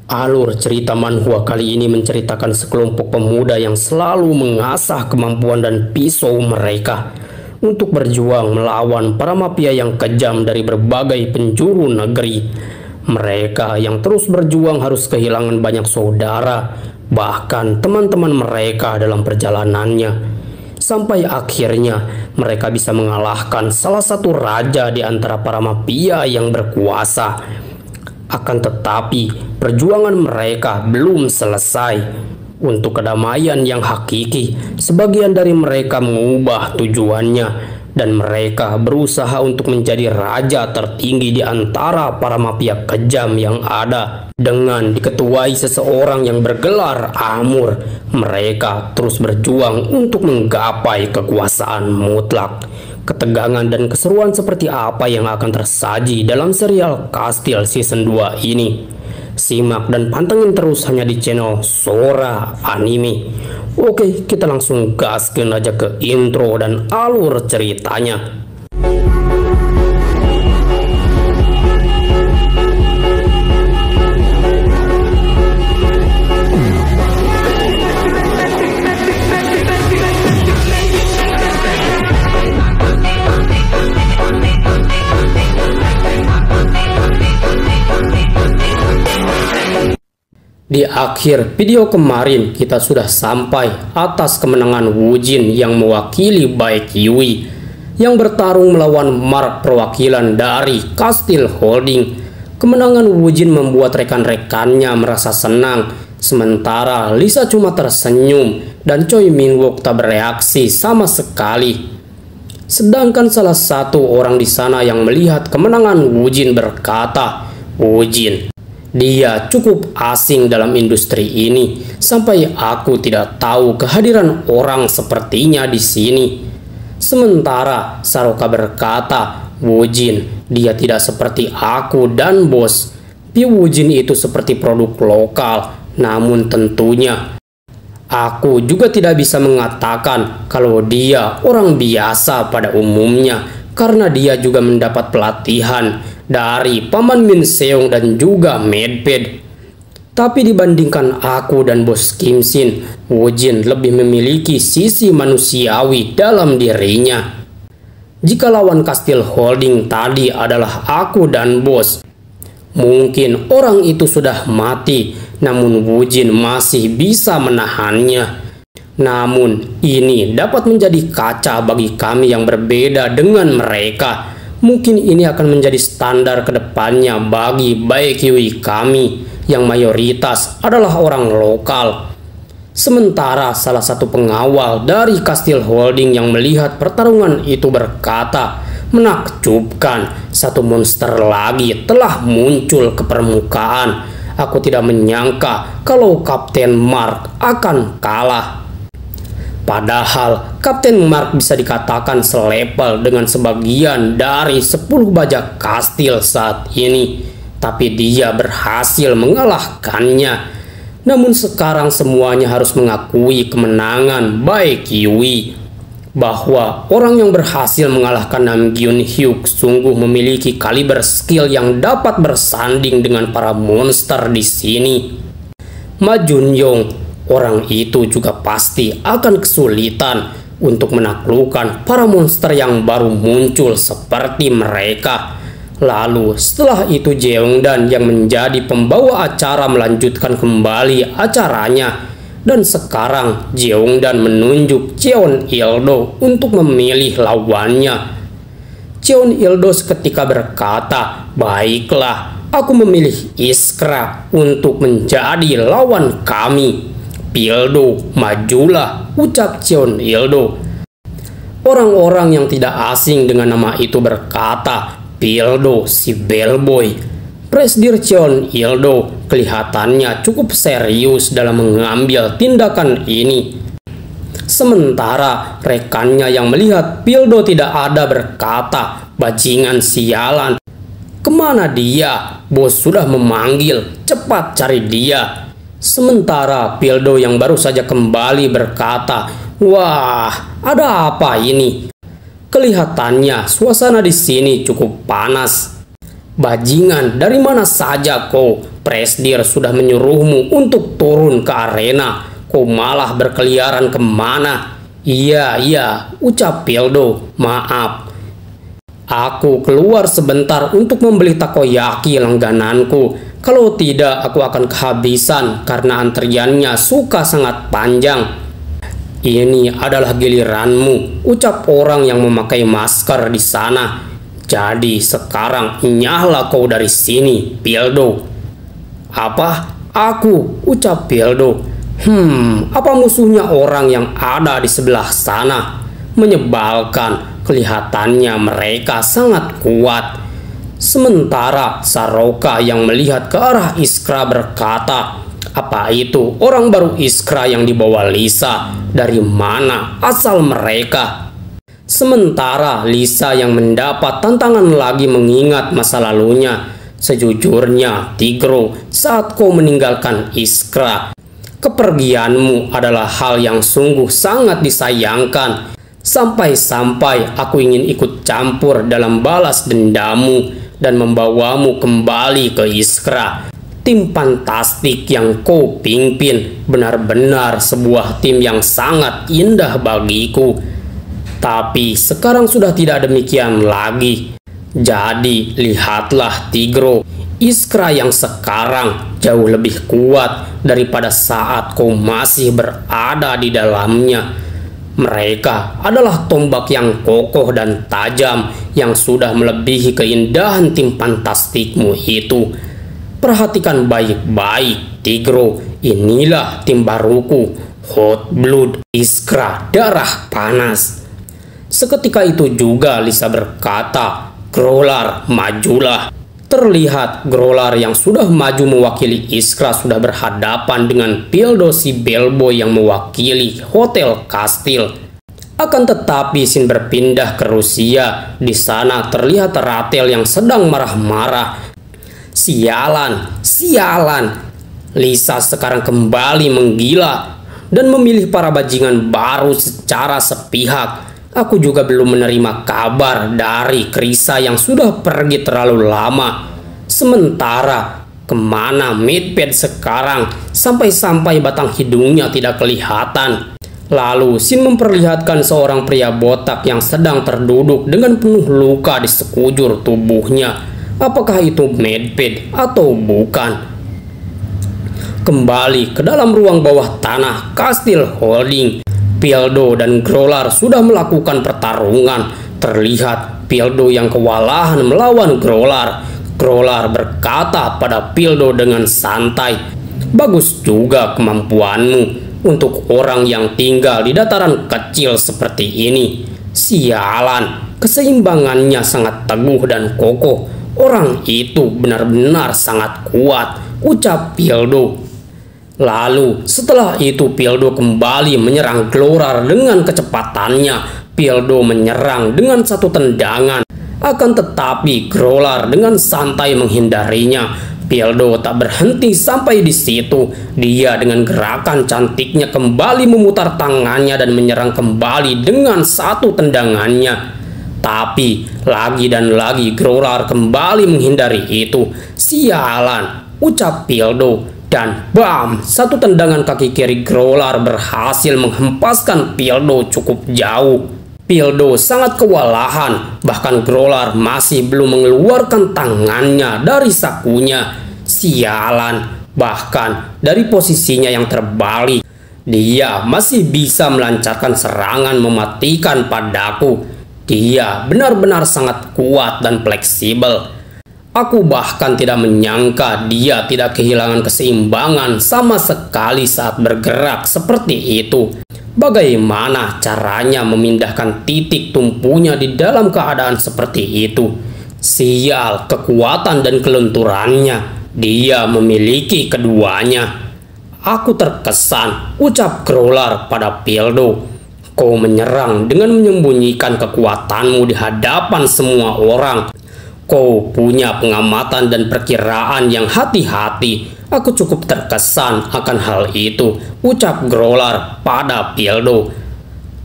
Alur cerita manhwa kali ini menceritakan sekelompok pemuda yang selalu mengasah kemampuan dan pisau mereka untuk berjuang melawan para mafia yang kejam dari berbagai penjuru negeri. Mereka yang terus berjuang harus kehilangan banyak saudara, bahkan teman-teman mereka dalam perjalanannya. Sampai akhirnya mereka bisa mengalahkan salah satu raja di antara para mafia yang berkuasa. Akan tetapi, perjuangan mereka belum selesai. Untuk kedamaian yang hakiki, sebagian dari mereka mengubah tujuannya dan mereka berusaha untuk menjadi raja tertinggi di antara para mafia kejam yang ada. Dengan diketuai seseorang yang bergelar Amur, mereka terus berjuang untuk menggapai kekuasaan mutlak. Ketegangan dan keseruan seperti apa yang akan tersaji dalam serial Kastil Season 2 ini? Simak dan pantengin terus hanya di channel Sora Anime. Oke, kita langsung gaskan aja ke intro dan alur ceritanya. Di akhir video kemarin kita sudah sampai atas kemenangan Wujin yang mewakili Baekhyui yang bertarung melawan Mark perwakilan dari Kastil Holding. Kemenangan Wujin membuat rekan-rekannya merasa senang, sementara Lisa cuma tersenyum dan Choi Min-wook tak bereaksi sama sekali. Sedangkan salah satu orang di sana yang melihat kemenangan Wujin berkata, "Wujin, dia cukup asing dalam industri ini, sampai aku tidak tahu kehadiran orang sepertinya di sini." Sementara Saroka berkata, "Wujin, dia tidak seperti aku dan bos. Wujin itu seperti produk lokal, namun tentunya aku juga tidak bisa mengatakan kalau dia orang biasa pada umumnya, karena dia juga mendapat pelatihan dari Paman Min Seong dan juga Medped. Tapi dibandingkan aku dan bos Kim Shin, Wujin lebih memiliki sisi manusiawi dalam dirinya. Jika lawan Kastil Holding tadi adalah aku dan bos, mungkin orang itu sudah mati, namun Wujin masih bisa menahannya. Namun ini dapat menjadi kaca bagi kami yang berbeda dengan mereka. Mungkin ini akan menjadi standar kedepannya bagi Baekhyui kami yang mayoritas adalah orang lokal." Sementara salah satu pengawal dari Kastil Holding yang melihat pertarungan itu berkata, "Menakjubkan, satu monster lagi telah muncul ke permukaan. Aku tidak menyangka kalau Kapten Mark akan kalah." Padahal Kapten Mark bisa dikatakan selevel dengan sebagian dari 10 bajak kastil saat ini. Tapi dia berhasil mengalahkannya. Namun sekarang semuanya harus mengakui kemenangan Baekhyui. Bahwa orang yang berhasil mengalahkan Nam Gyun Hyuk sungguh memiliki kaliber skill yang dapat bersanding dengan para monster di sini. Ma Junyoung, orang itu juga pasti akan kesulitan untuk menaklukkan para monster yang baru muncul seperti mereka. Lalu setelah itu Jeongdan yang menjadi pembawa acara melanjutkan kembali acaranya. Dan sekarang Jeongdan menunjuk Cheon Il-do untuk memilih lawannya. Cheon Il-do seketika berkata, "Baiklah, aku memilih Iskra untuk menjadi lawan kami." "Pildo, majulah," ucap Cheon Il-do. Orang-orang yang tidak asing dengan nama itu berkata, "Pildo, si bellboy." Presidir Cheon Il-do kelihatannya cukup serius dalam mengambil tindakan ini. Sementara rekannya yang melihat Pildo tidak ada berkata, "Bajingan sialan. Kemana dia? Bos sudah memanggil, cepat cari dia." Sementara Pildo yang baru saja kembali berkata, "Wah, ada apa ini?" Kelihatannya suasana di sini cukup panas. "Bajingan, dari mana saja kau? Presdir sudah menyuruhmu untuk turun ke arena. Kau malah berkeliaran kemana? Iya, ucap Pildo. Maaf. Aku keluar sebentar untuk membeli takoyaki langgananku. Kalau tidak, aku akan kehabisan karena antriannya sangat panjang. Ini adalah giliranmu, ucap orang yang memakai masker di sana. Jadi sekarang nyahlah kau dari sini, Pildo. Apa? Aku, ucap Pildo. Apa musuhnya orang yang ada di sebelah sana? Menyebalkan, kelihatannya mereka sangat kuat. Sementara Saroka yang melihat ke arah Iskra berkata, apa itu orang baru Iskra yang dibawa Lisa? Dari mana asal mereka? Sementara Lisa yang mendapat tantangan lagi mengingat masa lalunya. Sejujurnya, Tigro, saat kau meninggalkan Iskra, kepergianmu adalah hal yang sungguh sangat disayangkan. Sampai-sampai aku ingin ikut campur dalam balas dendammu dan membawamu kembali ke Iskra. Tim fantastik yang kau pimpin benar-benar sebuah tim yang sangat indah bagiku. Tapi sekarang sudah tidak demikian lagi. Jadi lihatlah Tigro, Iskra yang sekarang jauh lebih kuat daripada saat kau masih berada di dalamnya. Mereka adalah tombak yang kokoh dan tajam yang sudah melebihi keindahan tim fantastikmu itu. Perhatikan baik-baik, Tigro. Inilah tim baruku, Hot Blood Iskra, darah panas. Seketika itu juga Lisa berkata, Growlar, majulah. Terlihat Growlar yang sudah maju mewakili Iskra sudah berhadapan dengan Pildo si bellboy yang mewakili Hotel Kastil. Akan tetapi scene berpindah ke Rusia. Di sana terlihat Ratel yang sedang marah-marah. Sialan. Lisa sekarang kembali menggila dan memilih para bajingan baru secara sepihak. Aku juga belum menerima kabar dari Krisa yang sudah pergi terlalu lama. Sementara kemana Midpad sekarang? Sampai-sampai batang hidungnya tidak kelihatan. Lalu Sin memperlihatkan seorang pria botak yang sedang terduduk dengan penuh luka di sekujur tubuhnya. Apakah itu Midpad atau bukan? Kembali ke dalam ruang bawah tanah Kastil Holding. Pildo dan Growlar sudah melakukan pertarungan. Terlihat Pildo yang kewalahan melawan Growlar. Growlar berkata pada Pildo dengan santai, bagus juga kemampuanmu untuk orang yang tinggal di dataran kecil seperti ini. Sialan, keseimbangannya sangat teguh dan kokoh. Orang itu benar-benar sangat kuat, ucap Pildo. Lalu setelah itu Pildo kembali menyerang Growlar dengan kecepatannya. Pildo menyerang dengan satu tendangan. Akan tetapi Growlar dengan santai menghindarinya. Pildo tak berhenti sampai di situ. Dia dengan gerakan cantiknya kembali memutar tangannya dan menyerang kembali dengan satu tendangannya. Tapi lagi dan lagi Growlar kembali menghindari itu. Sialan, ucap Pildo. Dan bam, satu tendangan kaki kiri Growlar berhasil menghempaskan Pildo cukup jauh. Pildo sangat kewalahan, bahkan Growlar masih belum mengeluarkan tangannya dari sakunya. Sialan, bahkan dari posisinya yang terbalik, dia masih bisa melancarkan serangan mematikan padaku. Dia benar-benar sangat kuat dan fleksibel. Aku bahkan tidak menyangka dia tidak kehilangan keseimbangan sama sekali saat bergerak seperti itu. Bagaimana caranya memindahkan titik tumpunya di dalam keadaan seperti itu? Sial, kekuatan dan kelenturannya. Dia memiliki keduanya. Aku terkesan, ucap Growlar pada Pildo. Kau menyerang dengan menyembunyikan kekuatanmu di hadapan semua orang. Kau punya pengamatan dan perkiraan yang hati-hati. Aku cukup terkesan akan hal itu, ucap Growlar pada Pildo.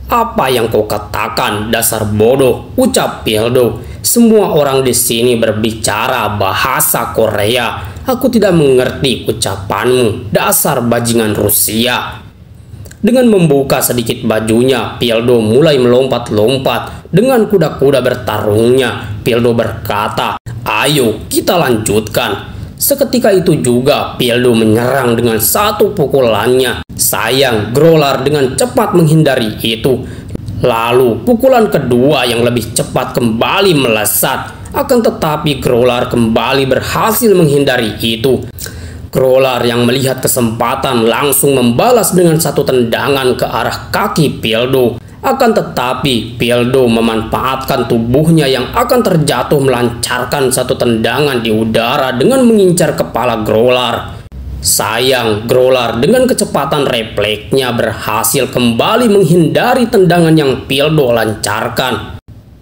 Apa yang kau katakan, dasar bodoh, ucap Pildo. Semua orang di sini berbicara bahasa Korea. Aku tidak mengerti ucapanmu, dasar bajingan Rusia. Dengan membuka sedikit bajunya, Pildo mulai melompat-lompat dengan kuda-kuda bertarungnya. Pildo berkata, "Ayo kita lanjutkan." Seketika itu juga Pildo menyerang dengan satu pukulannya. Sayang, Growlar dengan cepat menghindari itu. Lalu pukulan kedua yang lebih cepat kembali melesat. Akan tetapi Growlar kembali berhasil menghindari itu. Growlar yang melihat kesempatan langsung membalas dengan satu tendangan ke arah kaki Pildo. Akan tetapi Pildo memanfaatkan tubuhnya yang akan terjatuh melancarkan satu tendangan di udara dengan mengincar kepala Growlar. Sayang, Growlar dengan kecepatan refleksnya berhasil kembali menghindari tendangan yang Pildo lancarkan.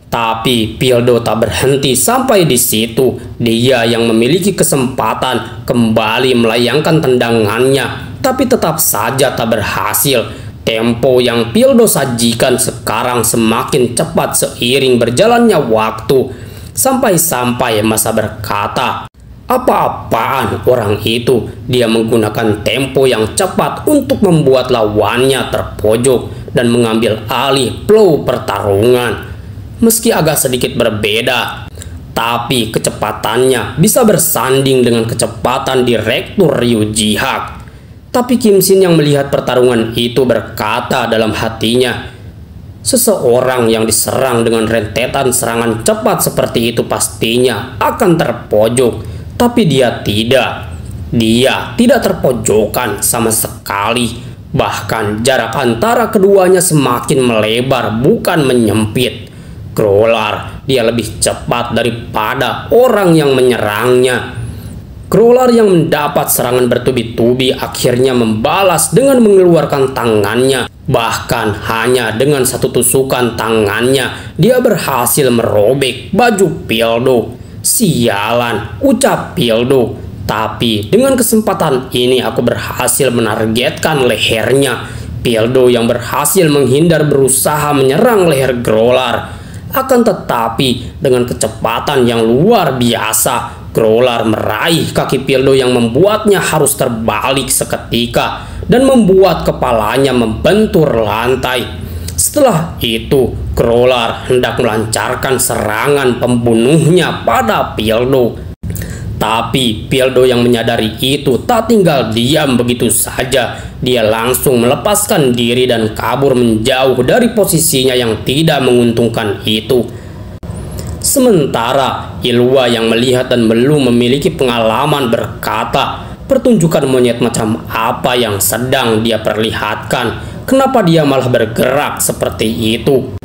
Tapi Pildo tak berhenti sampai di situ. Dia yang memiliki kesempatan kembali melayangkan tendangannya, tapi tetap saja tak berhasil. Tempo yang Pildo sajikan sekarang semakin cepat seiring berjalannya waktu. Sampai-sampai masa berkata, "Apa-apaan orang itu?" Dia menggunakan tempo yang cepat untuk membuat lawannya terpojok dan mengambil alih flow pertarungan. Meski agak sedikit berbeda, tapi kecepatannya bisa bersanding dengan kecepatan Direktur Ryu Jihak. Tapi Kim Shin yang melihat pertarungan itu berkata dalam hatinya, seseorang yang diserang dengan rentetan serangan cepat seperti itu pastinya akan terpojok. Tapi dia tidak. Dia tidak terpojokan sama sekali. Bahkan jarak antara keduanya semakin melebar, bukan menyempit. Growlar, dia lebih cepat daripada orang yang menyerangnya. Growlar yang mendapat serangan bertubi-tubi akhirnya membalas dengan mengeluarkan tangannya. Bahkan hanya dengan satu tusukan tangannya, dia berhasil merobek baju Pildo. "Sialan," ucap Pildo. "Tapi dengan kesempatan ini aku berhasil menargetkan lehernya." Pildo yang berhasil menghindar berusaha menyerang leher Growlar. Akan tetapi dengan kecepatan yang luar biasa, Growlar meraih kaki Pildo yang membuatnya harus terbalik seketika dan membuat kepalanya membentur lantai. Setelah itu, Growlar hendak melancarkan serangan pembunuhnya pada Pildo. Tapi Pildo yang menyadari itu tak tinggal diam begitu saja. Dia langsung melepaskan diri dan kabur menjauh dari posisinya yang tidak menguntungkan itu. Sementara Killua yang melihat dan belum memiliki pengalaman berkata, pertunjukan monyet macam apa yang sedang dia perlihatkan? Kenapa dia malah bergerak seperti itu?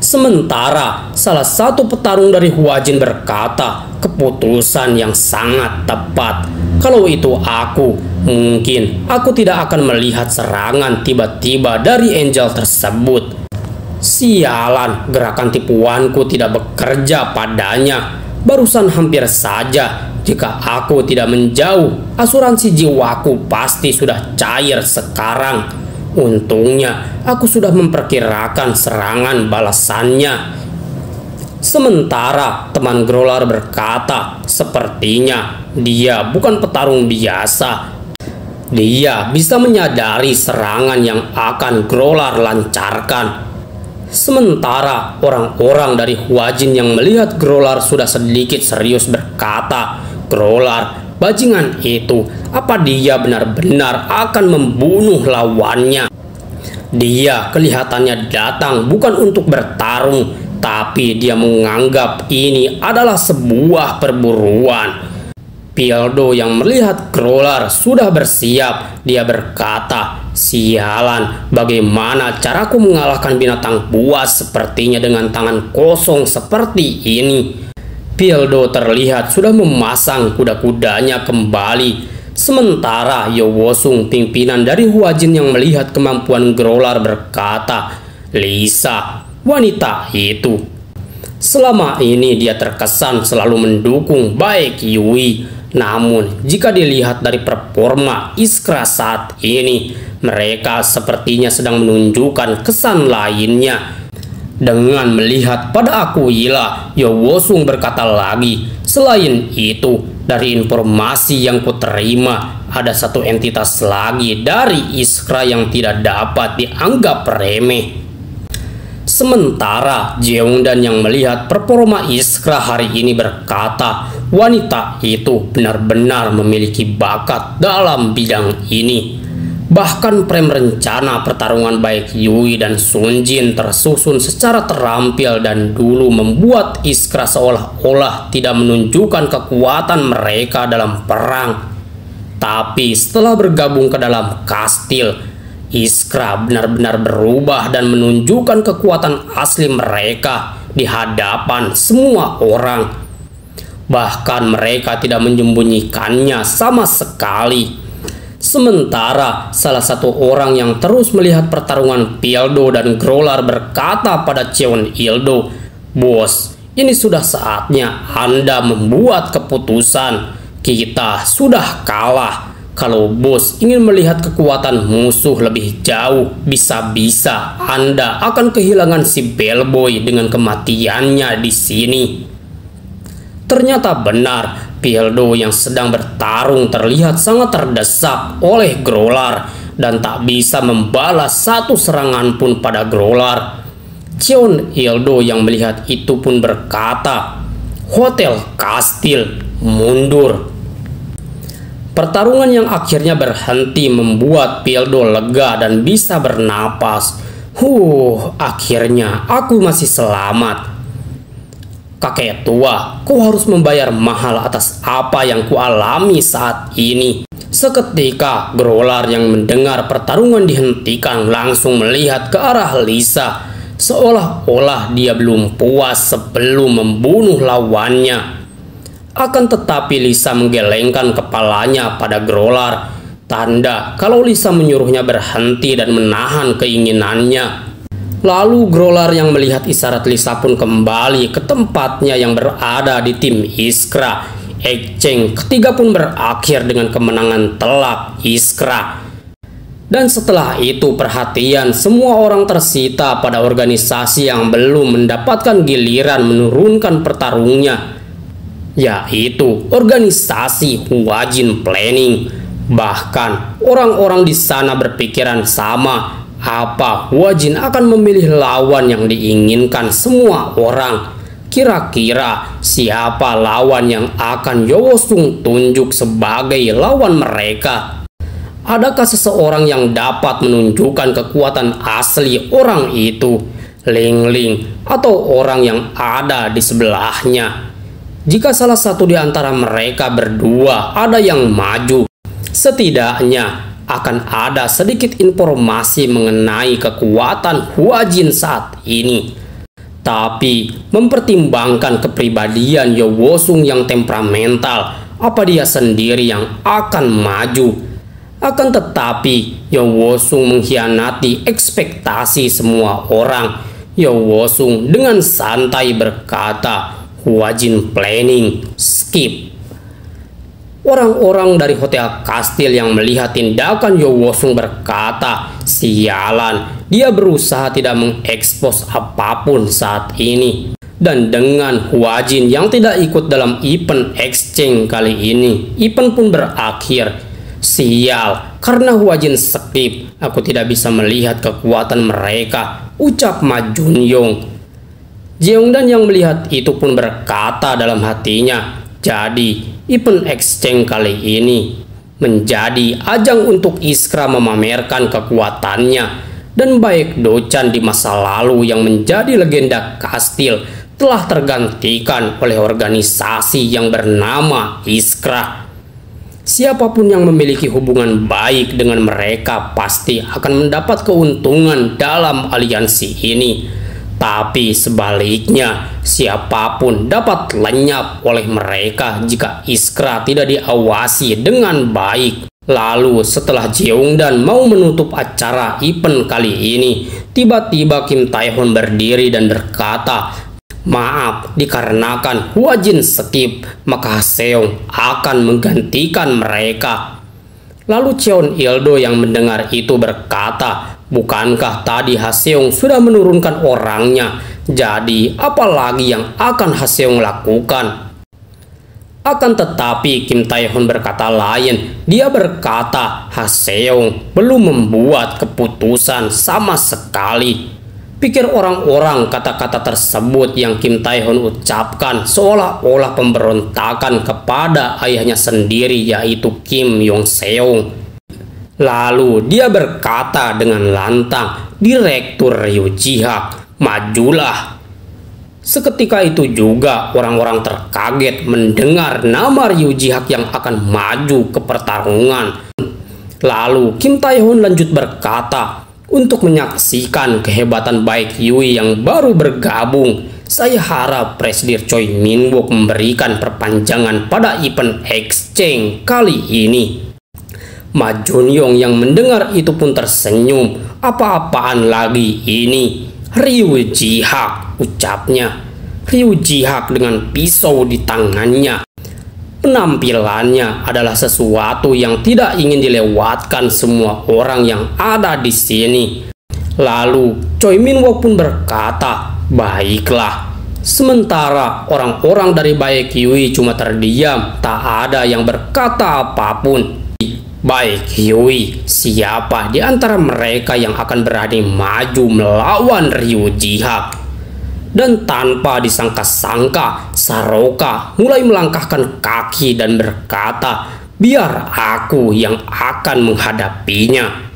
Sementara salah satu petarung dari Huajin berkata, keputusan yang sangat tepat. Kalau itu aku, mungkin aku tidak akan melihat serangan tiba-tiba dari Angel tersebut. Sialan, gerakan tipuanku tidak bekerja padanya. Barusan hampir saja, jika aku tidak menjauh, asuransi jiwaku pasti sudah cair sekarang. Untungnya aku sudah memperkirakan serangan balasannya. Sementara teman Growlar berkata, sepertinya dia bukan petarung biasa. Dia bisa menyadari serangan yang akan Growlar lancarkan. Sementara orang-orang dari Huajin yang melihat Growlar sudah sedikit serius berkata, Growlar, bajingan itu, apa dia benar-benar akan membunuh lawannya? Dia kelihatannya datang bukan untuk bertarung, tapi dia menganggap ini adalah sebuah perburuan. Pildo yang melihat Growlar sudah bersiap, dia berkata, sialan, bagaimana caraku mengalahkan binatang buas sepertinya dengan tangan kosong seperti ini? Pildo terlihat sudah memasang kuda-kudanya kembali. Sementara Yowosung, pimpinan dari Huajin yang melihat kemampuan Growlar berkata, Lisa, wanita itu. Selama ini dia terkesan selalu mendukung baik Yui. Namun jika dilihat dari performa Iskra saat ini, mereka sepertinya sedang menunjukkan kesan lainnya. Dengan melihat pada Aquila, Yo Woo-sung berkata lagi, selain itu, dari informasi yang kuterima, ada satu entitas lagi dari Iskra yang tidak dapat dianggap remeh. Sementara Jeongdan yang melihat performa Iskra hari ini berkata, wanita itu benar-benar memiliki bakat dalam bidang ini. Bahkan frame rencana pertarungan baik Yui dan Sunjin tersusun secara terampil dan dulu membuat Iskra seolah-olah tidak menunjukkan kekuatan mereka dalam perang. Tapi setelah bergabung ke dalam kastil, Iskra benar-benar berubah dan menunjukkan kekuatan asli mereka di hadapan semua orang. Bahkan mereka tidak menyembunyikannya sama sekali. Sementara salah satu orang yang terus melihat pertarungan Pildo dan Growlar berkata pada Cheon Il-do, "Bos, ini sudah saatnya Anda membuat keputusan. Kita sudah kalah. Kalau bos ingin melihat kekuatan musuh lebih jauh, bisa-bisa Anda akan kehilangan si bellboy dengan kematiannya di sini." Ternyata benar, Pildo yang sedang bertarung terlihat sangat terdesak oleh Growlar dan tak bisa membalas satu serangan pun pada Growlar. Cheon Il-do yang melihat itu pun berkata, "Hotel Kastil mundur." Pertarungan yang akhirnya berhenti membuat Pildo lega dan bisa bernapas. Akhirnya aku masih selamat. Kakek tua, kau harus membayar mahal atas apa yang kualami saat ini. Seketika Growlar yang mendengar pertarungan dihentikan langsung melihat ke arah Lisa, seolah-olah dia belum puas sebelum membunuh lawannya. Akan tetapi Lisa menggelengkan kepalanya pada Growlar, tanda kalau Lisa menyuruhnya berhenti dan menahan keinginannya. Lalu Growlar yang melihat isyarat Lisa pun kembali ke tempatnya yang berada di tim Iskra. Exchange ketiga pun berakhir dengan kemenangan telak Iskra. Dan setelah itu perhatian semua orang tersita pada organisasi yang belum mendapatkan giliran menurunkan pertarungnya, yaitu organisasi Hwajin Planning. Bahkan orang-orang di sana berpikiran sama, apa Hwajin akan memilih lawan yang diinginkan semua orang? Kira-kira siapa lawan yang akan Yo Woo-sung tunjuk sebagai lawan mereka? Adakah seseorang yang dapat menunjukkan kekuatan asli orang itu, Ling Ling, atau orang yang ada di sebelahnya? Jika salah satu di antara mereka berdua ada yang maju, setidaknya akan ada sedikit informasi mengenai kekuatan Hwajin saat ini. Tapi mempertimbangkan kepribadian Yo Woo-sung yang temperamental, apa dia sendiri yang akan maju? Akan tetapi Yo Woo-sung mengkhianati ekspektasi semua orang. Yo Woo-sung dengan santai berkata, "Hwajin Planning, skip." Orang-orang dari Hotel Kastil yang melihat tindakan Yo Woo-sung berkata, "Sialan, dia berusaha tidak mengekspos apapun saat ini." Dan dengan Hwajin yang tidak ikut dalam event exchange kali ini, event pun berakhir. "Sial, karena Hwajin skip, aku tidak bisa melihat kekuatan mereka," ucap Ma Jun-young. Jeongdan yang melihat itu pun berkata dalam hatinya, "Jadi event exchange kali ini menjadi ajang untuk Iskra memamerkan kekuatannya, dan baik Do-chan di masa lalu yang menjadi legenda kastil telah tergantikan oleh organisasi yang bernama Iskra. Siapapun yang memiliki hubungan baik dengan mereka pasti akan mendapat keuntungan dalam aliansi ini. Tapi sebaliknya, siapapun dapat lenyap oleh mereka jika Iskra tidak diawasi dengan baik." Lalu setelah Jeongdan mau menutup acara event kali ini, tiba-tiba Kim Tae-hon berdiri dan berkata, "Maaf, dikarenakan Hwajin skip, maka Seong akan menggantikan mereka." Lalu Cheon Il-do yang mendengar itu berkata, "Bukankah tadi Haseong sudah menurunkan orangnya? Jadi, apalagi yang akan Haseong lakukan? Akan tetapi Kim Tae-hon berkata lain. Dia berkata Haseong belum membuat keputusan sama sekali. Pikir orang-orang kata-kata tersebut yang Kim Tae-hon ucapkan seolah-olah pemberontakan kepada ayahnya sendiri, yaitu Kim Yong-seong. Lalu dia berkata dengan lantang, "Direktur Ryu Ji-hak, majulah." Seketika itu juga orang-orang terkaget mendengar nama Ryu Ji-hak yang akan maju ke pertarungan. Lalu Kim Tae-hon lanjut berkata, "Untuk menyaksikan kehebatan Baek Yui yang baru bergabung, saya harap Presiden Choi Min-wook memberikan perpanjangan pada event exchange kali ini." Ma Jun-yong yang mendengar itu pun tersenyum. "Apa-apaan lagi ini? Ryu Ji-hak," ucapnya. Ryu Ji-hak dengan pisau di tangannya. Penampilannya adalah sesuatu yang tidak ingin dilewatkan semua orang yang ada di sini. Lalu Choi Min-wook pun berkata, "Baiklah." Sementara orang-orang dari Baek Yui cuma terdiam, tak ada yang berkata apapun. Baek Yui, siapa di antara mereka yang akan berani maju melawan Ryu Ji-hak? Dan tanpa disangka-sangka, Saroka mulai melangkahkan kaki dan berkata, "Biar aku yang akan menghadapinya."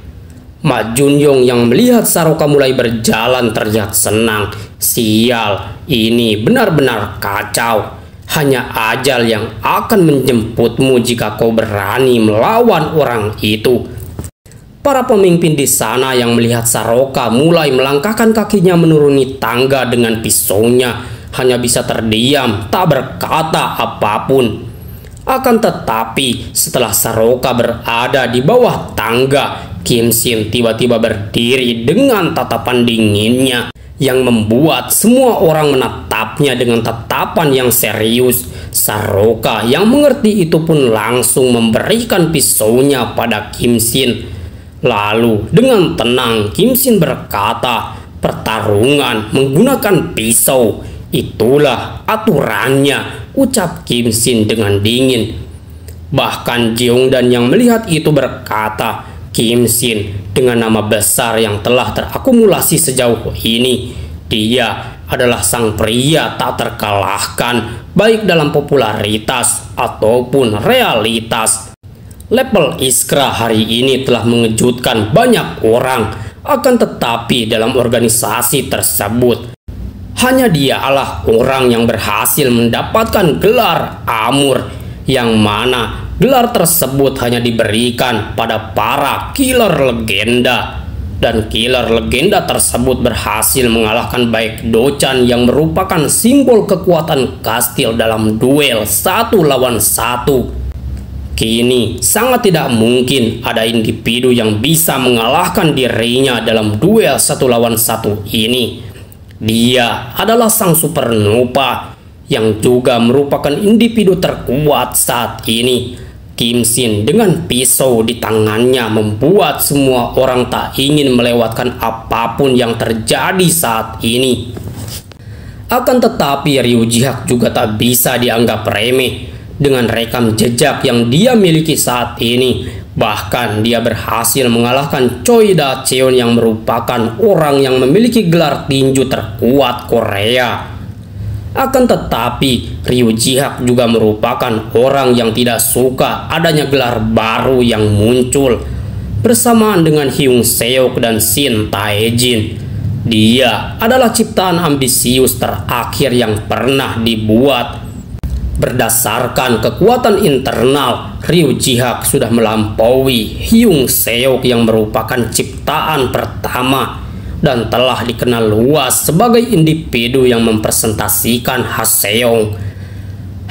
Ma Jun-yong yang melihat Saroka mulai berjalan terlihat senang. "Sial, ini benar-benar kacau. Hanya ajal yang akan menjemputmu jika kau berani melawan orang itu." Para pemimpin di sana yang melihat Saroka mulai melangkahkan kakinya menuruni tangga dengan pisaunya hanya bisa terdiam, tak berkata apapun. Akan tetapi setelah Saroka berada di bawah tangga, Kim Shin tiba-tiba berdiri dengan tatapan dinginnya yang membuat semua orang menatapnya dengan tatapan yang serius. Saroka yang mengerti itu pun langsung memberikan pisaunya pada Kim Shin. Lalu dengan tenang Kim Shin berkata, "Pertarungan menggunakan pisau, itulah aturannya," ucap Kim Shin dengan dingin. Bahkan Jeongdan yang melihat itu berkata, "Kim Shin dengan nama besar yang telah terakumulasi sejauh ini, dia adalah sang pria tak terkalahkan baik dalam popularitas ataupun realitas." Level Iskra hari ini telah mengejutkan banyak orang, akan tetapi dalam organisasi tersebut hanya dialah orang yang berhasil mendapatkan gelar Amur, yang mana gelar tersebut hanya diberikan pada para killer legenda. Dan killer legenda tersebut berhasil mengalahkan Baek Do-chan yang merupakan simbol kekuatan kastil dalam duel 1 lawan 1. Kini sangat tidak mungkin ada individu yang bisa mengalahkan dirinya dalam duel 1 lawan 1 ini. Dia adalah sang supernova yang juga merupakan individu terkuat saat ini. Kim Shin dengan pisau di tangannya membuat semua orang tak ingin melewatkan apapun yang terjadi saat ini. Akan tetapi Ryu Ji-hak juga tak bisa dianggap remeh. Dengan rekam jejak yang dia miliki saat ini, bahkan dia berhasil mengalahkan Choi Da-cheon yang merupakan orang yang memiliki gelar tinju terkuat Korea. Akan tetapi Ryu Ji-hak juga merupakan orang yang tidak suka adanya gelar baru yang muncul. Bersamaan dengan Hyung Seok dan Shin Tae-jin, dia adalah ciptaan ambisius terakhir yang pernah dibuat. Berdasarkan kekuatan internal, Ryu Ji-hak sudah melampaui Hyung Seok yang merupakan ciptaan pertama dan telah dikenal luas sebagai individu yang mempresentasikan Haseong.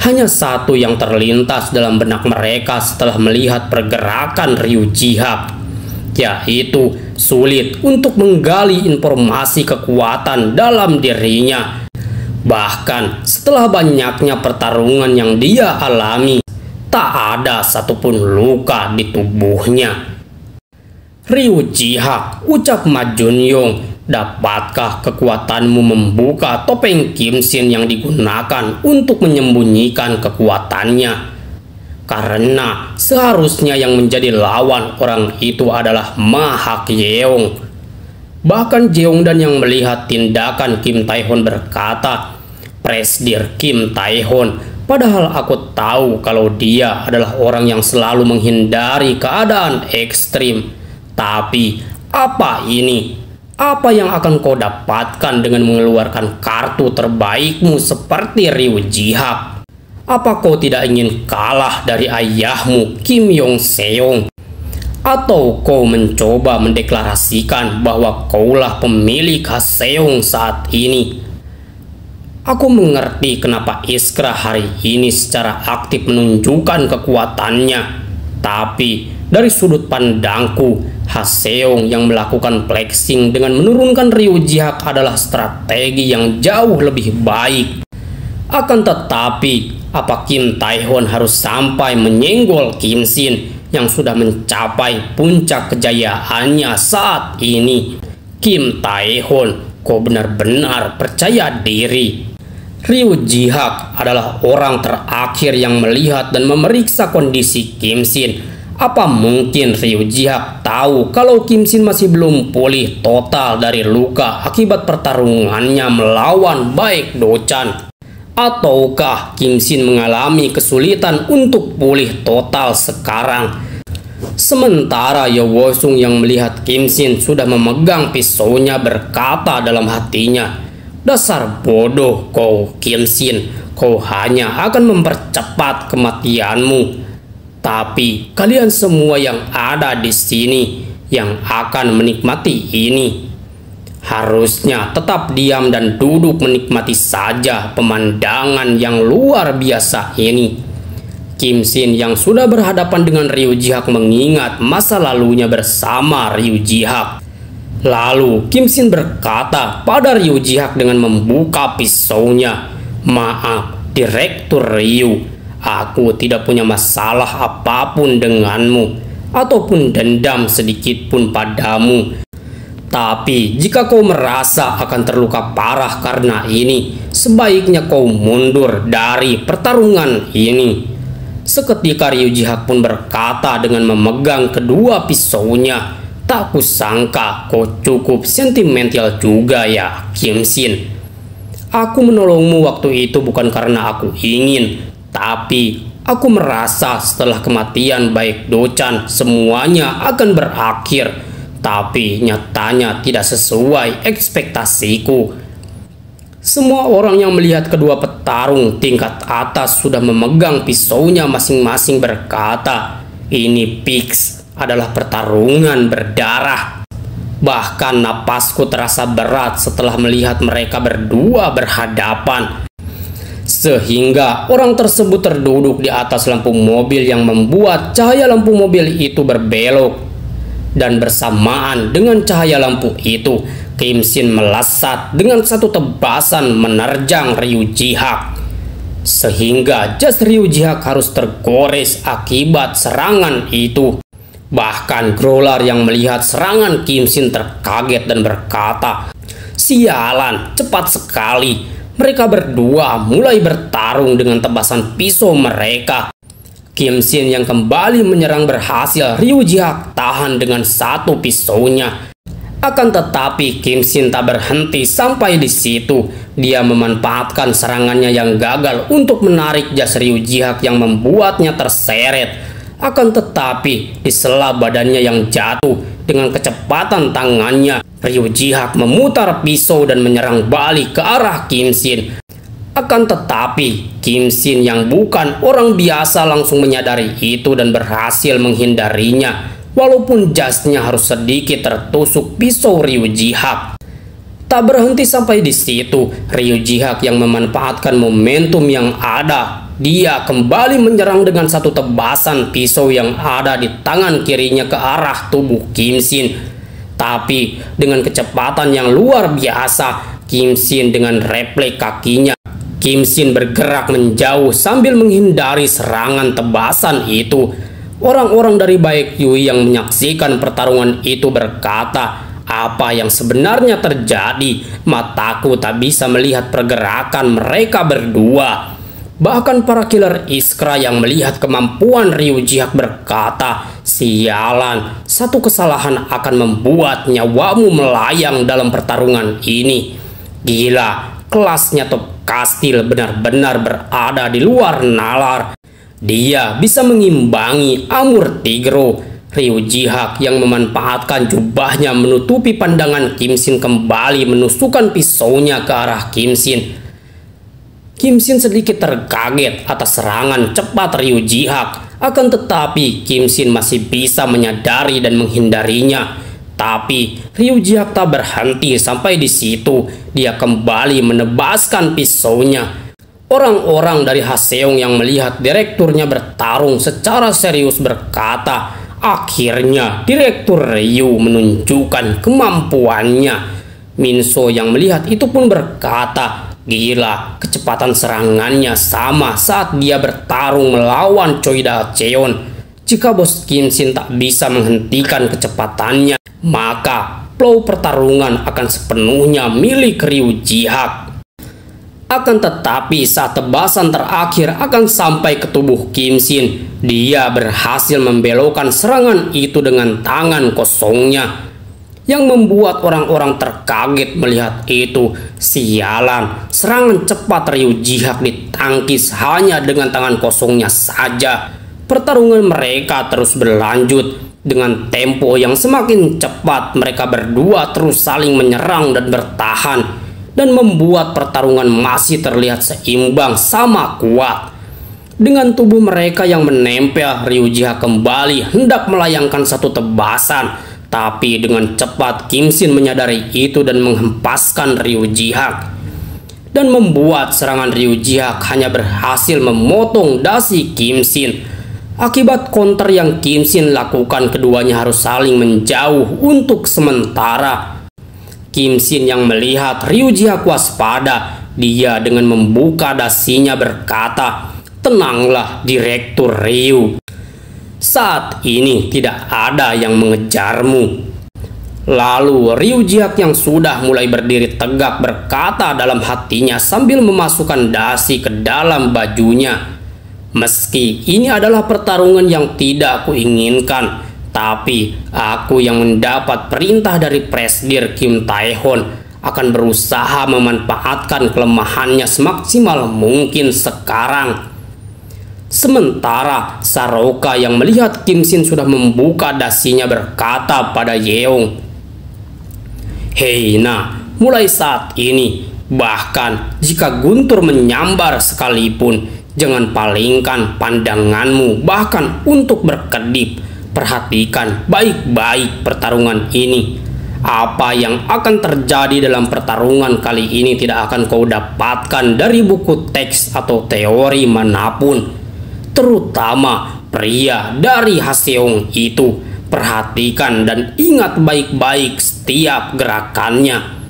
Hanya satu yang terlintas dalam benak mereka setelah melihat pergerakan Ryu Ji-hak, yaitu sulit untuk menggali informasi kekuatan dalam dirinya. Bahkan setelah banyaknya pertarungan yang dia alami, tak ada satupun luka di tubuhnya. "Ryu Ji-hak," ucap Ma Jun-yong Dapatkah kekuatanmu membuka topeng Kim Shin yang digunakan untuk menyembunyikan kekuatannya? Karena seharusnya yang menjadi lawan orang itu adalah Ma Hak Yeong. Bahkan Jeongdan yang melihat tindakan Kim Tae-hon berkata, "Presdir Kim Tae-hon, padahal aku tahu kalau dia adalah orang yang selalu menghindari keadaan ekstrim. Tapi apa ini? Apa yang akan kau dapatkan dengan mengeluarkan kartu terbaikmu seperti Ryu Ji-hak? Apa kau tidak ingin kalah dari ayahmu Kim Yong-seong? Atau kau mencoba mendeklarasikan bahwa kaulah pemilik Haseong saat ini?" Aku mengerti kenapa Iskra hari ini secara aktif menunjukkan kekuatannya. Tapi dari sudut pandangku, Haseong yang melakukan flexing dengan menurunkan Ryu Ji-hak adalah strategi yang jauh lebih baik. Akan tetapi, apa Kim Tae-hon harus sampai menyenggol Kim Shin yang sudah mencapai puncak kejayaannya saat ini? Kim Tae-hon, kau benar-benar percaya diri. Ryu Ji-hak adalah orang terakhir yang melihat dan memeriksa kondisi Kim Shin. Apa mungkin Ryu Ji-hak tahu kalau Kim Shin masih belum pulih total dari luka akibat pertarungannya melawan Baek Do-chan? Ataukah Kim Shin mengalami kesulitan untuk pulih total sekarang? Sementara Yo Wo-sung yang melihat Kim Shin sudah memegang pisaunya berkata dalam hatinya, "Dasar bodoh kau Kim Shin, kau hanya akan mempercepat kematianmu. Tapi kalian semua yang ada di sini yang akan menikmati ini harusnya tetap diam dan duduk menikmati saja pemandangan yang luar biasa ini." Kim Shin yang sudah berhadapan dengan Ryu Ji-hak mengingat masa lalunya bersama Ryu Ji-hak. Lalu Kim Shin berkata pada Ryu Ji-hak dengan membuka pisaunya, "Maaf, Direktur Ryu, aku tidak punya masalah apapun denganmu ataupun dendam sedikit pun padamu. Tapi jika kau merasa akan terluka parah karena ini, sebaiknya kau mundur dari pertarungan ini." Seketika Ryu Ji-hak pun berkata dengan memegang kedua pisaunya, "Tak kusangka kau cukup sentimental juga ya, Kim Shin. Aku menolongmu waktu itu bukan karena aku ingin, tapi aku merasa setelah kematian Baek Do-chan semuanya akan berakhir. Tapi nyatanya tidak sesuai ekspektasiku." Semua orang yang melihat kedua petarung tingkat atas sudah memegang pisaunya masing-masing berkata, "Ini fix adalah pertarungan berdarah." Bahkan napasku terasa berat setelah melihat mereka berdua berhadapan. Sehingga orang tersebut terduduk di atas lampu mobil yang membuat cahaya lampu mobil itu berbelok. Dan bersamaan dengan cahaya lampu itu, Kim Shin melesat dengan satu tebasan menerjang Ryu Ji-hak. Sehingga jas Ryu Ji-hak harus tergores akibat serangan itu. Bahkan Growler yang melihat serangan Kim Shin terkaget dan berkata, "Sialan, cepat sekali." Mereka berdua mulai bertarung dengan tebasan pisau mereka. Kim Shin yang kembali menyerang berhasil Ryu Ji-hak tahan dengan satu pisaunya. Akan tetapi Kim Shin tak berhenti sampai di situ. Dia memanfaatkan serangannya yang gagal untuk menarik jas Ryu Ji-hak yang membuatnya terseret. Akan tetapi di sela badannya yang jatuh, dengan kecepatan tangannya, Ryu Ji-hak memutar pisau dan menyerang balik ke arah Kim Shin. Akan tetapi Kim Shin yang bukan orang biasa langsung menyadari itu dan berhasil menghindarinya, walaupun jasnya harus sedikit tertusuk pisau Ryu Ji-hak. Tak berhenti sampai di situ, Ryu Ji-hak yang memanfaatkan momentum yang ada, dia kembali menyerang dengan satu tebasan pisau yang ada di tangan kirinya ke arah tubuh Kim Shin. Tapi dengan kecepatan yang luar biasa, Kim Shin dengan refleks kakinya, Kim Shin bergerak menjauh sambil menghindari serangan tebasan itu. Orang-orang dari Baek Yui yang menyaksikan pertarungan itu berkata, apa yang sebenarnya terjadi. Mataku tak bisa melihat pergerakan mereka berdua. Bahkan para killer Iskra yang melihat kemampuan Ryu Jihak berkata, "Sialan, satu kesalahan akan membuat nyawamu melayang dalam pertarungan ini. Gila, kelasnya Top Kastil benar-benar berada di luar nalar. Dia bisa mengimbangi Amur Tigro." Ryu Jihak yang memanfaatkan jubahnya menutupi pandangan Kim Shin kembali menusukkan pisaunya ke arah Kim Shin. Kim Shin sedikit terkaget atas serangan cepat Ryu Jihak, akan tetapi Kim Shin masih bisa menyadari dan menghindarinya. Tapi Ryu Jihak tak berhenti sampai di situ. Dia kembali menebaskan pisaunya. Orang-orang dari Haseong yang melihat direkturnya bertarung secara serius berkata, "Akhirnya Direktur Ryu menunjukkan kemampuannya." Minso yang melihat itu pun berkata, "Gila, kecepatan serangannya sama saat dia bertarung melawan Choi Da-cheon. Jika bos Kim Shin tak bisa menghentikan kecepatannya, maka flow pertarungan akan sepenuhnya milik Ryu Jihak." Akan tetapi saat tebasan terakhir akan sampai ke tubuh Kim Shin, dia berhasil membelokkan serangan itu dengan tangan kosongnya. Yang membuat orang-orang terkaget melihat itu. Sialan, serangan cepat Ryu Jihak ditangkis hanya dengan tangan kosongnya saja. Pertarungan mereka terus berlanjut. Dengan tempo yang semakin cepat, mereka berdua terus saling menyerang dan bertahan, dan membuat pertarungan masih terlihat seimbang sama kuat. Dengan tubuh mereka yang menempel, Ryu Jihak kembali hendak melayangkan satu tebasan. Tapi dengan cepat Kim Shin menyadari itu dan menghempaskan Ryu Jihak, dan membuat serangan Ryu Jihak hanya berhasil memotong dasi Kim Shin. Akibat counter yang Kim Shin lakukan, keduanya harus saling menjauh untuk sementara. Kim Shin yang melihat Ryu Jihak waspada, dia dengan membuka dasinya berkata, "Tenanglah Direktur Ryu. Saat ini tidak ada yang mengejarmu." Lalu Ryu Jihak yang sudah mulai berdiri tegak berkata dalam hatinya sambil memasukkan dasi ke dalam bajunya, "Meski ini adalah pertarungan yang tidak aku inginkan, tapi aku yang mendapat perintah dari Presdir Kim Tae-hon akan berusaha memanfaatkan kelemahannya semaksimal mungkin sekarang." Sementara Saroka yang melihat Kim Shin sudah membuka dasinya berkata pada Yeong, "Hei Nah, mulai saat ini, bahkan jika guntur menyambar sekalipun, jangan palingkan pandanganmu bahkan untuk berkedip. Perhatikan baik-baik pertarungan ini. Apa yang akan terjadi dalam pertarungan kali ini tidak akan kau dapatkan dari buku teks atau teori manapun. Terutama pria dari Haseong itu. Perhatikan dan ingat baik-baik setiap gerakannya."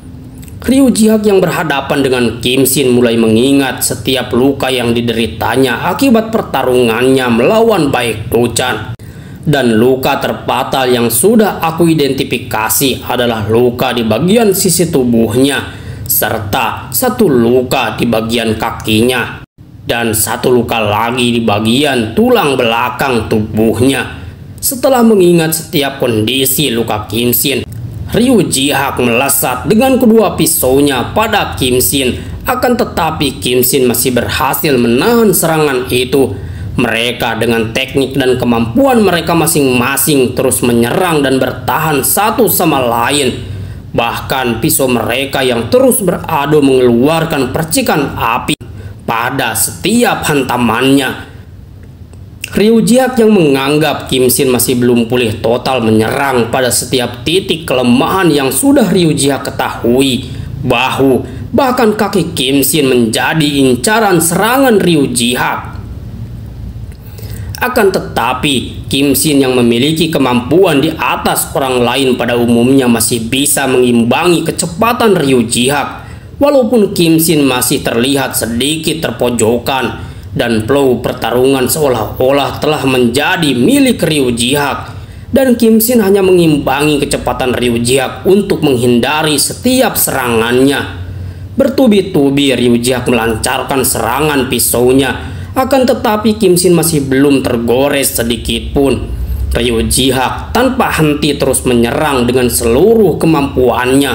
Ryu Jihak yang berhadapan dengan Kim Shin mulai mengingat setiap luka yang dideritanya akibat pertarungannya melawan Baek Do-chan. Dan luka terfatal yang sudah aku identifikasi adalah luka di bagian sisi tubuhnya, serta satu luka di bagian kakinya, dan satu luka lagi di bagian tulang belakang tubuhnya. Setelah mengingat setiap kondisi luka Kim Shin, Ryu Jihak melesat dengan kedua pisaunya pada Kim Shin. Akan tetapi Kim Shin masih berhasil menahan serangan itu. Mereka dengan teknik dan kemampuan mereka masing-masing terus menyerang dan bertahan satu sama lain. Bahkan pisau mereka yang terus beradu mengeluarkan percikan api pada setiap hantamannya. Ryu Jihak yang menganggap Kim Shin masih belum pulih total menyerang pada setiap titik kelemahan yang sudah Ryu Jihak ketahui. Bahu, bahkan kaki Kim Shin menjadi incaran serangan Ryu Jihak. Akan tetapi, Kim Shin yang memiliki kemampuan di atas orang lain pada umumnya masih bisa mengimbangi kecepatan Ryu Jihak. Walaupun Kim Shin masih terlihat sedikit terpojokan, dan flow pertarungan seolah-olah telah menjadi milik Ryu Jihak. dan Kim Shin hanya mengimbangi kecepatan Ryu Jihak untuk menghindari setiap serangannya. Bertubi-tubi Ryu Jihak melancarkan serangan pisaunya, akan tetapi Kim Shin masih belum tergores sedikit pun. Ryu Jihak tanpa henti terus menyerang dengan seluruh kemampuannya,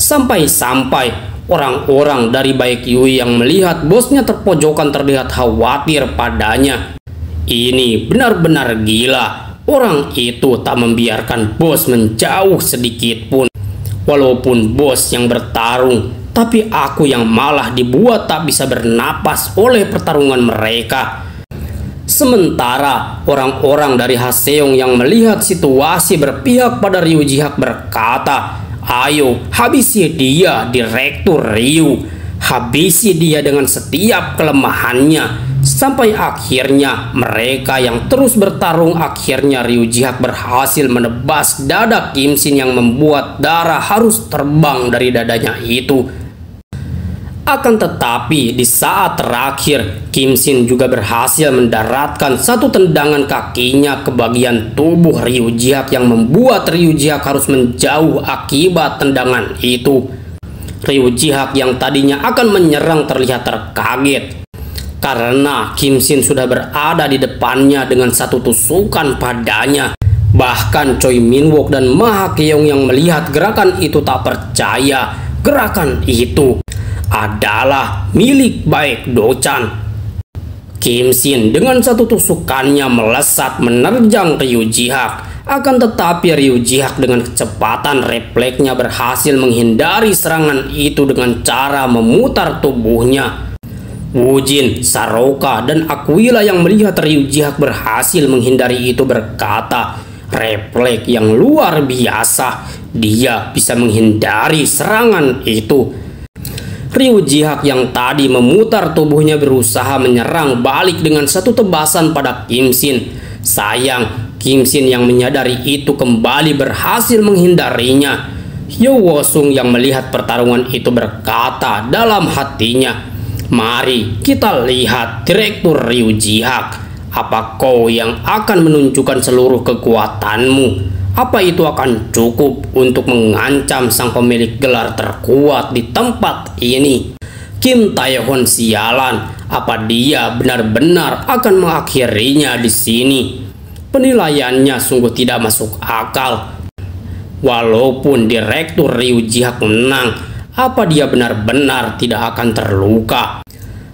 sampai-sampai orang-orang dari Baek Yui yang melihat bosnya terpojokan terlihat khawatir padanya. Ini benar-benar gila. Orang itu tak membiarkan bos menjauh sedikit pun. Walaupun bos yang bertarung, tapi aku yang malah dibuat tak bisa bernapas oleh pertarungan mereka. Sementara orang-orang dari Haseong yang melihat situasi berpihak pada Ryu Jihak berkata, "Ayo, habisi dia, Direktur Ryu. Habisi dia dengan setiap kelemahannya." Sampai akhirnya mereka yang terus bertarung, akhirnya Ryu Jihak berhasil menebas dada Kim Shin yang membuat darah harus terbang dari dadanya itu. Akan tetapi di saat terakhir, Kim Shin juga berhasil mendaratkan satu tendangan kakinya ke bagian tubuh Ryu Jihak yang membuat Ryu Jihak harus menjauh akibat tendangan itu. Ryu Jihak yang tadinya akan menyerang terlihat terkaget karena Kim Shin sudah berada di depannya dengan satu tusukan padanya. Bahkan Choi Min-wook dan Ma Ha-keong yang melihat gerakan itu tak percaya gerakan itu adalah milik Baek Do-chan. Kim Shin dengan satu tusukannya melesat menerjang Ryu Jihak. Akan tetapi Ryu Jihak dengan kecepatan refleksnya berhasil menghindari serangan itu dengan cara memutar tubuhnya. Wujin, Saroka, dan Aquila yang melihat Ryu Jihak berhasil menghindari itu berkata, "Refleks yang luar biasa, dia bisa menghindari serangan itu." Ryu Jihak yang tadi memutar tubuhnya berusaha menyerang balik dengan satu tebasan pada Kim Shin. Sayang, Kim Shin yang menyadari itu kembali berhasil menghindarinya. Yo Wo-sung yang melihat pertarungan itu berkata dalam hatinya, "Mari kita lihat Direktur Ryu Jihak. Apa kau yang akan menunjukkan seluruh kekuatanmu? Apa itu akan cukup untuk mengancam sang pemilik gelar terkuat di tempat ini? Kim Tae-hon sialan, apa dia benar-benar akan mengakhirinya di sini?" Penilaiannya sungguh tidak masuk akal. Walaupun Direktur Ryu Jihak menang, apa dia benar-benar tidak akan terluka?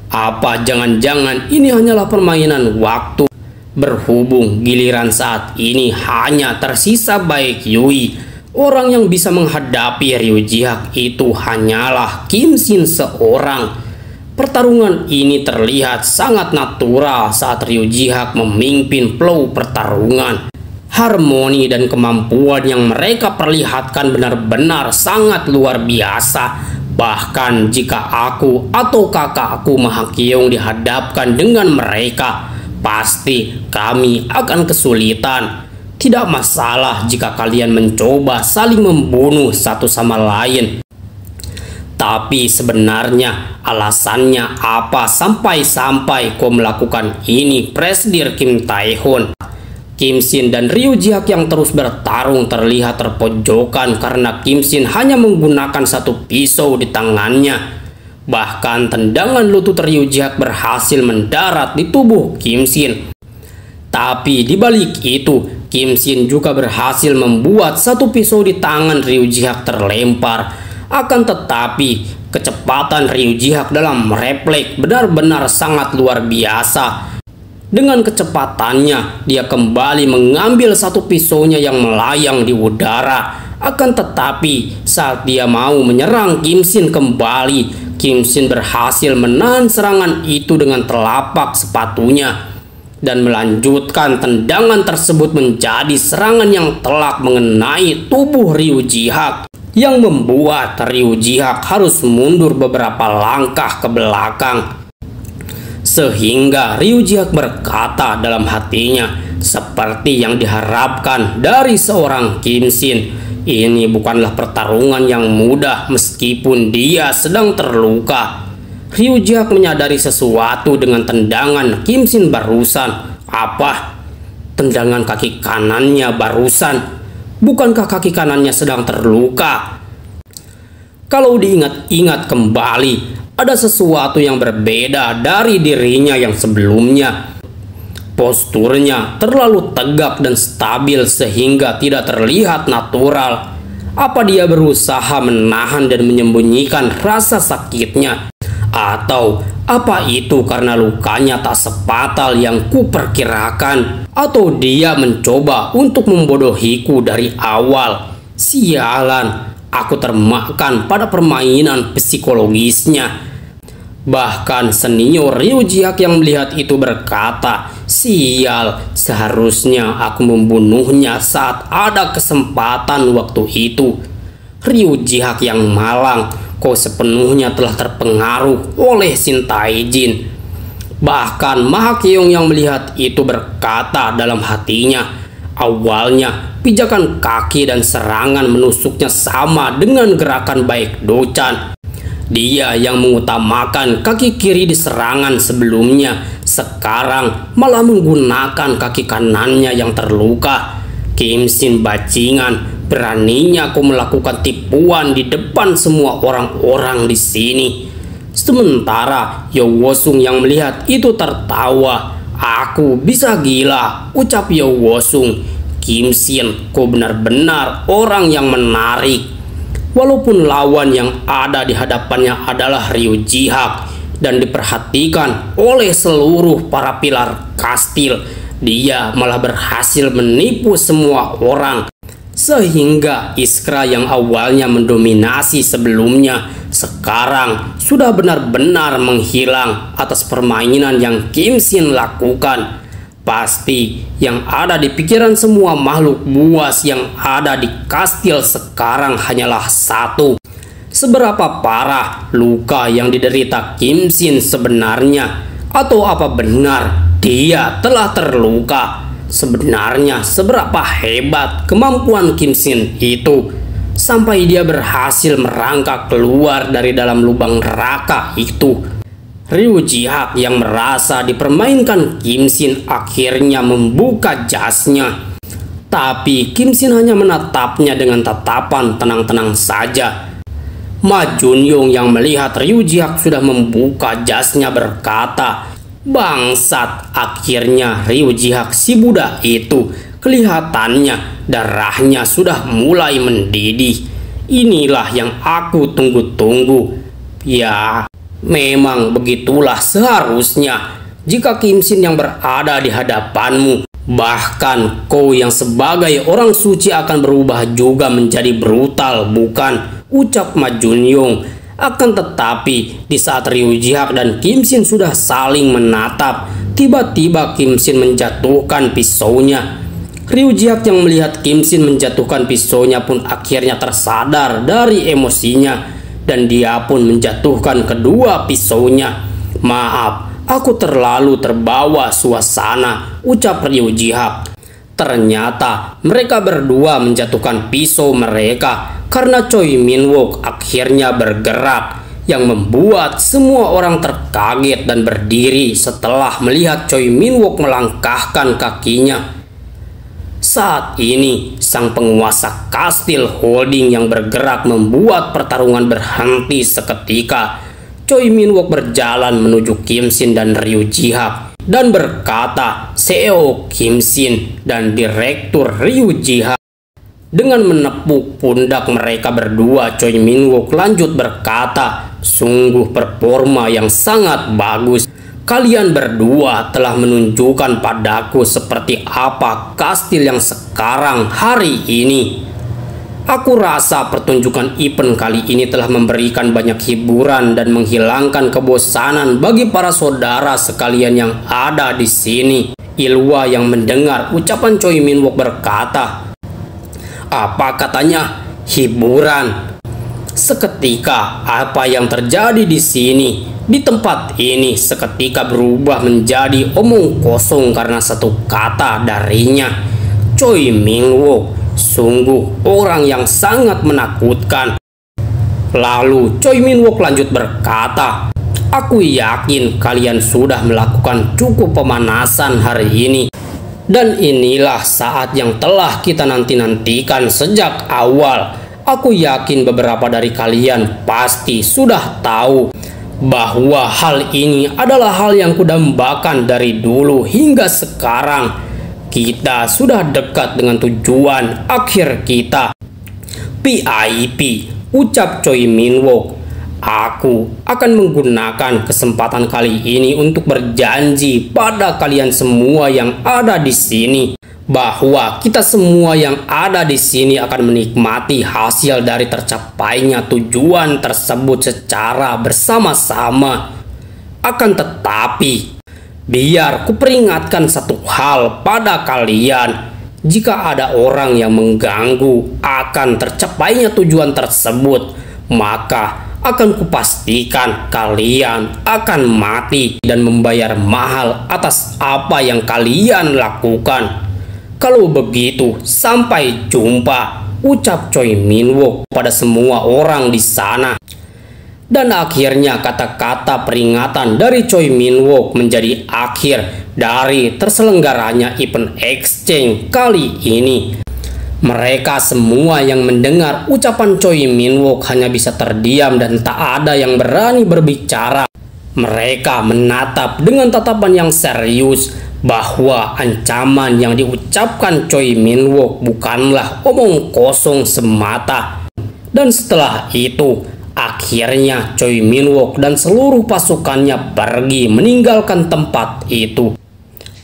Apa jangan-jangan ini hanyalah permainan waktu? Berhubung giliran saat ini hanya tersisa Baek Yui, orang yang bisa menghadapi Ryu Jihak itu hanyalah Kim Shin seorang. Pertarungan ini terlihat sangat natural saat Ryu Jihak memimpin flow pertarungan. Harmoni dan kemampuan yang mereka perlihatkan benar-benar sangat luar biasa. Bahkan jika aku atau kakakku Ma Ha-keong dihadapkan dengan mereka, pasti kami akan kesulitan. Tidak masalah jika kalian mencoba saling membunuh satu sama lain. Tapi sebenarnya alasannya apa sampai-sampai kau melakukan ini, Presdir Kim Tae-hon? Kim Shin dan Ryu Jihak yang terus bertarung terlihat terpojokan karena Kim Shin hanya menggunakan satu pisau di tangannya. Bahkan tendangan lutut Ryu Jihak berhasil mendarat di tubuh Kim Shin. Tapi di balik itu, Kim Shin juga berhasil membuat satu pisau di tangan Ryu Jihak terlempar. Akan tetapi, kecepatan Ryu Jihak dalam refleks benar-benar sangat luar biasa. Dengan kecepatannya, dia kembali mengambil satu pisaunya yang melayang di udara. Akan tetapi, saat dia mau menyerang Kim Shin kembali, Kim Shin berhasil menahan serangan itu dengan telapak sepatunya dan melanjutkan tendangan tersebut menjadi serangan yang telak mengenai tubuh Ryu Jihak, yang membuat Ryu Jihak harus mundur beberapa langkah ke belakang. Sehingga Ryu Jihak berkata dalam hatinya, seperti yang diharapkan dari seorang Kim Shin, ini bukanlah pertarungan yang mudah meskipun dia sedang terluka. Ryu Jihak menyadari sesuatu dengan tendangan Kim Shin barusan. Apa? tendangan kaki kanannya barusan. Bukankah kaki kanannya sedang terluka? Kalau diingat-ingat kembali, ada sesuatu yang berbeda dari dirinya yang sebelumnya. Posturnya terlalu tegak dan stabil sehingga tidak terlihat natural. Apa dia berusaha menahan dan menyembunyikan rasa sakitnya? Atau apa itu karena lukanya tak sefatal yang kuperkirakan? Atau dia mencoba untuk membodohiku dari awal? Sialan, aku termakan pada permainan psikologisnya. Bahkan senior Ryu Jihak yang melihat itu berkata, "Sial, seharusnya aku membunuhnya saat ada kesempatan waktu itu." Ryu Jihak yang malang, kau sepenuhnya telah terpengaruh oleh Shin Taijin. Bahkan Ma Keong yang melihat itu berkata dalam hatinya, awalnya pijakan kaki dan serangan menusuknya sama dengan gerakan Baek Do Chan. Dia yang mengutamakan kaki kiri di serangan sebelumnya, sekarang malah menggunakan kaki kanannya yang terluka. Kim Shin bajingan, beraninya kau melakukan tipuan di depan semua orang-orang di sini. Sementara Yo Wosung yang melihat itu tertawa. "Aku bisa gila," ucap Yo Wosung. "Kim Shin, kau benar-benar orang yang menarik." Walaupun lawan yang ada di hadapannya adalah Ryu Jihak dan diperhatikan oleh seluruh para pilar kastil, dia malah berhasil menipu semua orang. Sehingga Iskra yang awalnya mendominasi sebelumnya, sekarang sudah benar-benar menghilang atas permainan yang Kim Shin lakukan. Pasti yang ada di pikiran semua makhluk buas yang ada di kastil sekarang hanyalah satu: seberapa parah luka yang diderita Kim Shin sebenarnya? Atau apa benar dia telah terluka? Sebenarnya seberapa hebat kemampuan Kim Shin itu sampai dia berhasil merangkak keluar dari dalam lubang neraka itu? Ryu Jihak yang merasa dipermainkan Kim Shin akhirnya membuka jasnya. Tapi Kim Shin hanya menatapnya dengan tatapan tenang-tenang saja. Ma Junyong yang melihat Ryu Jihak sudah membuka jasnya berkata, "Bangsat." Akhirnya Ryu Jihak si budak itu kelihatannya darahnya sudah mulai mendidih. Inilah yang aku tunggu-tunggu. Ya, memang begitulah seharusnya. Jika Kim Shin yang berada di hadapanmu, bahkan kau yang sebagai orang suci akan berubah juga menjadi brutal, bukan? Ucap Ma Junyong. Akan tetapi di saat Ryu Jihak dan Kim Shin sudah saling menatap, tiba-tiba Kim Shin menjatuhkan pisaunya. Ryu Jihak yang melihat Kim Shin menjatuhkan pisaunya pun akhirnya tersadar dari emosinya, dan dia pun menjatuhkan kedua pisaunya. "Maaf, aku terlalu terbawa suasana," ucap Ryu Jihak. Ternyata mereka berdua menjatuhkan pisau mereka karena Choi Min Wook akhirnya bergerak, yang membuat semua orang terkaget dan berdiri setelah melihat Choi Min Wook melangkahkan kakinya. Saat ini sang penguasa kastil holding yang bergerak membuat pertarungan berhenti seketika. Choi Min Wook berjalan menuju Kim Shin dan Ryu Jihak dan berkata, "CEO Kim Shin dan Direktur Ryu Jihak." Dengan menepuk pundak mereka berdua, Choi Min Wook lanjut berkata, "Sungguh performa yang sangat bagus. Kalian berdua telah menunjukkan padaku seperti apa kastil yang sekarang hari ini. Aku rasa pertunjukan event kali ini telah memberikan banyak hiburan dan menghilangkan kebosanan bagi para saudara sekalian yang ada di sini." Ilwa yang mendengar ucapan Choi Min Wook berkata, "Apa katanya? Hiburan?" Seketika apa yang terjadi di sini, di tempat ini, seketika berubah menjadi omong kosong karena satu kata darinya. Choi Min Wook sungguh orang yang sangat menakutkan. Lalu Choi Min Wook lanjut berkata, "Aku yakin kalian sudah melakukan cukup pemanasan hari ini. Dan inilah saat yang telah kita nanti-nantikan sejak awal. Aku yakin beberapa dari kalian pasti sudah tahu bahwa hal ini adalah hal yang kudambakan dari dulu hingga sekarang. Kita sudah dekat dengan tujuan akhir kita, PIP, ucap Choi Min Wook. Aku akan menggunakan kesempatan kali ini untuk berjanji pada kalian semua yang ada di sini bahwa kita semua yang ada di sini akan menikmati hasil dari tercapainya tujuan tersebut secara bersama-sama. Akan tetapi, biar kuperingatkan satu hal pada kalian. Jika ada orang yang mengganggu akan tercapainya tujuan tersebut, maka akan kupastikan kalian akan mati dan membayar mahal atas apa yang kalian lakukan. Kalau begitu, sampai jumpa, ucap Choi Min Wook pada semua orang di sana. Dan akhirnya kata-kata peringatan dari Choi Min Wook menjadi akhir dari terselenggaranya event exchange kali ini. Mereka semua yang mendengar ucapan Choi Min Wook hanya bisa terdiam dan tak ada yang berani berbicara. Mereka menatap dengan tatapan yang serius bahwa ancaman yang diucapkan Choi Min Wook bukanlah omong kosong semata. Dan setelah itu, akhirnya Choi Min Wook dan seluruh pasukannya pergi meninggalkan tempat itu.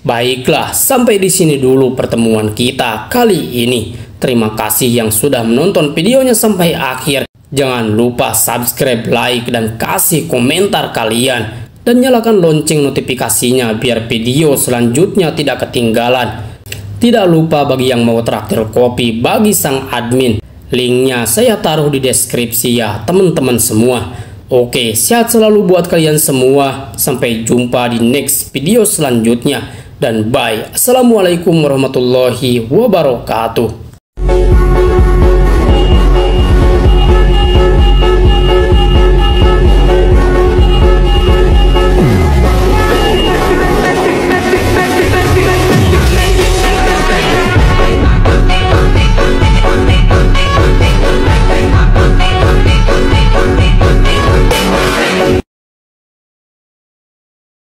Baiklah, sampai di sini dulu pertemuan kita kali ini. Terima kasih yang sudah menonton videonya sampai akhir. Jangan lupa subscribe, like, dan kasih komentar kalian. Dan nyalakan lonceng notifikasinya biar video selanjutnya tidak ketinggalan. Tidak lupa bagi yang mau traktir kopi bagi sang admin, linknya saya taruh di deskripsi ya teman-teman semua. Oke, sehat selalu buat kalian semua. Sampai jumpa di next video selanjutnya. Dan bye. Assalamualaikum warahmatullahi wabarakatuh.